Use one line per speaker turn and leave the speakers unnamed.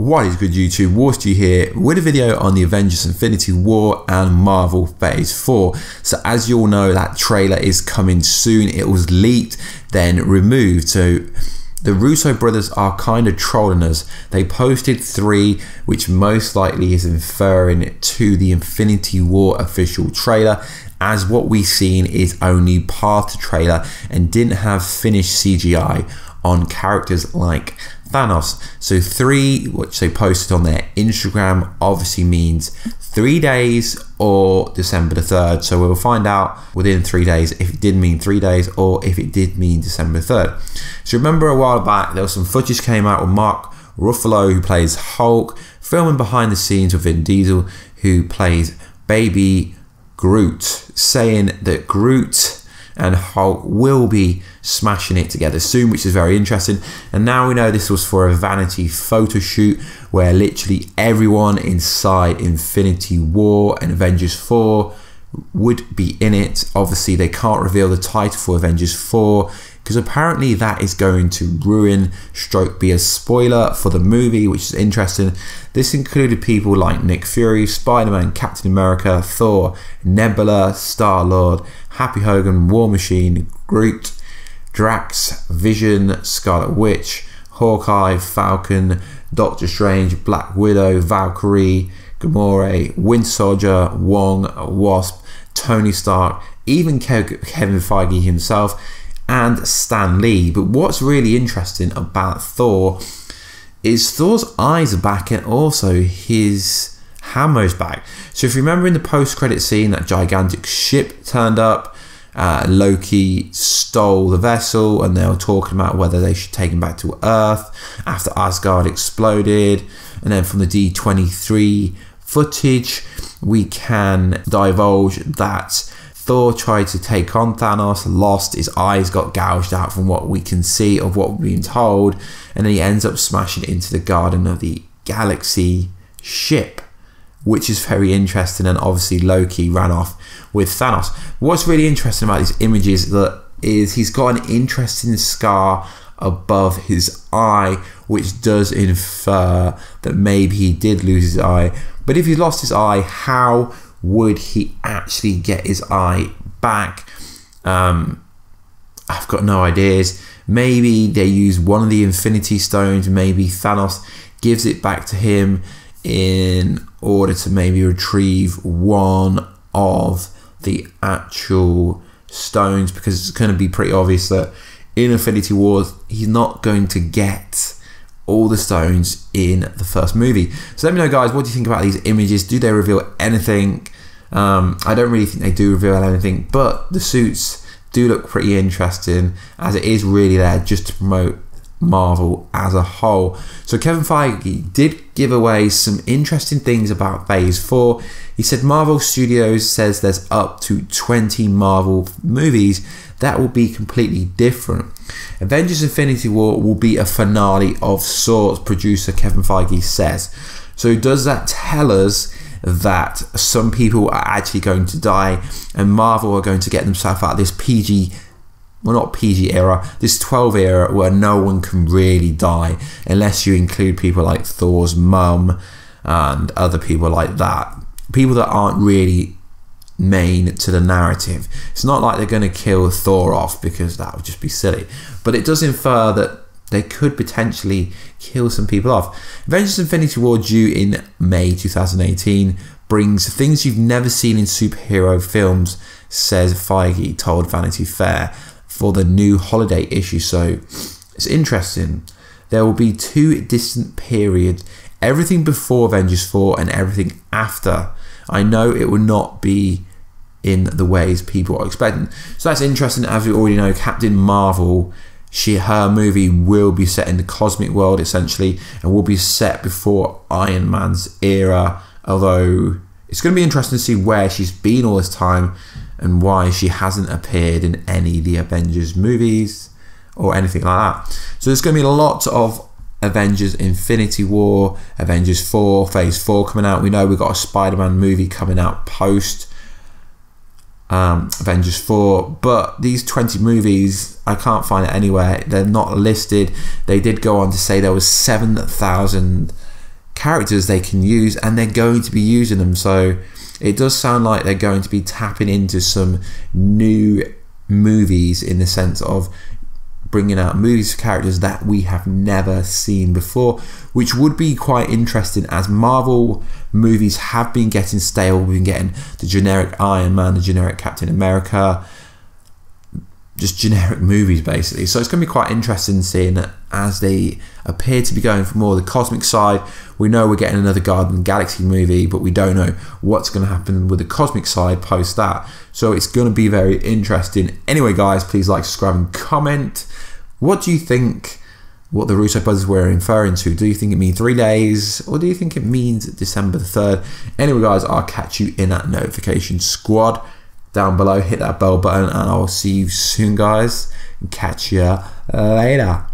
What is good, YouTube? Warstu here with a video on the Avengers Infinity War and Marvel Phase 4. So as you all know, that trailer is coming soon. It was leaked, then removed. So the Russo brothers are kind of trolling us. They posted 3, which most likely is inferring to the Infinity War official trailer, as what we've seen is only part of the trailer and didn't have finished CGI on characters like Thanos. So 3, which they posted on their Instagram, obviously means 3 days or December the 3rd. So we'll find out within 3 days if it did mean 3 days or if it did mean December 3rd. So remember a while back there was some footage came out with Mark Ruffalo, who plays Hulk, filming behind the scenes with Vin Diesel, who plays Baby Groot, saying that Groot and Hulk will be smashing it together soon, which is very interesting. And now we know this was for a vanity photo shoot where literally everyone inside Infinity War and Avengers 4 would be in it. Obviously they can't reveal the title for Avengers 4 because apparently that is going to ruin / be a spoiler for the movie, which is interesting. This included people like Nick Fury, Spider-Man, Captain America, Thor, Nebula, Star-Lord, Happy Hogan, War Machine, Groot, Drax, Vision, Scarlet Witch, Hawkeye, Falcon, Doctor Strange, Black Widow, Valkyrie, Gamora, Winter Soldier, Wong, Wasp, Tony Stark, even Kevin Feige himself, and Stan Lee. But what's really interesting about Thor is Thor's eyes are back and also his hammer's back. So if you remember in the post-credit scene, that gigantic ship turned up, Loki stole the vessel and they were talking about whether they should take him back to Earth after Asgard exploded. And then from the D23 footage, we can divulge that Thor tried to take on Thanos, lost, his eyes got gouged out from what we can see of what we've been told, and then he ends up smashing into the Garden of the Galaxy ship, which is very interesting. And obviously Loki ran off with Thanos. What's really interesting about these images is he's got an interesting scar above his eye, which does infer that maybe he did lose his eye. But if he lost his eye, how would he actually get his eye back? I've got no ideas. Maybe they use one of the Infinity Stones. Maybe Thanos gives it back to him in order to maybe retrieve one of the actual stones, because it's going to be pretty obvious that in Infinity War he's not going to get all the stones in the first movie. So let me know, guys, what do you think about these images? Do they reveal anything? I don't really think they do reveal anything, but the suits do look pretty interesting, as it is really there just to promote Marvel as a whole. So Kevin Feige did give away some interesting things about Phase 4. He said Marvel Studios says there's up to 20 Marvel movies that will be completely different. Avengers Infinity War will be a finale of sorts, producer Kevin Feige says. So does that tell us that some people are actually going to die and Marvel are going to get themselves out of this PG, well, not PG era, this 12 era where no one can really die unless you include people like Thor's mum and other people like that, people that aren't really main to the narrative. It's not like they're going to kill Thor off, because that would just be silly, but it does infer that they could potentially kill some people off. Avengers Infinity War, due in May 2018, brings things you've never seen in superhero films, says Feige told Vanity Fair, for the new holiday issue. So it's interesting. There will be 2 distant periods, everything before Avengers 4 and everything after. I know it will not be in the ways people are expecting. So that's interesting. As we already know, Captain Marvel, her movie will be set in the cosmic world essentially, and will be set before Iron Man's era, although it's going to be interesting to see where she's been all this time and why she hasn't appeared in any of the Avengers movies or anything like that. So there's going to be a lot of Avengers Infinity War, Avengers 4, Phase 4 coming out. We know we've got a Spider-Man movie coming out post Avengers 4, but these 20 movies, I can't find it anywhere. They're not listed. They did go on to say there was 7,000 characters they can use, and they're going to be using them. So it does sound like they're going to be tapping into some new movies, in the sense of bringing out movies for characters that we have never seen before, which would be quite interesting, as Marvel movies have been getting stale. We've been getting the generic Iron Man, the generic Captain America, just generic movies basically. So it's going to be quite interesting seeing that, as they appear to be going for more of the cosmic side. We know we're getting another Guardians of the Galaxy movie, but we don't know what's going to happen with the cosmic side post that. So it's going to be very interesting. Anyway guys, please like, subscribe and comment. What do you think what the Russo brothers were referring to? Do you think it means 3 days, or do you think it means December the 3rd? Anyway guys, I'll catch you in that notification squad down below. Hit that bell button, and I'll see you soon guys, and catch you later.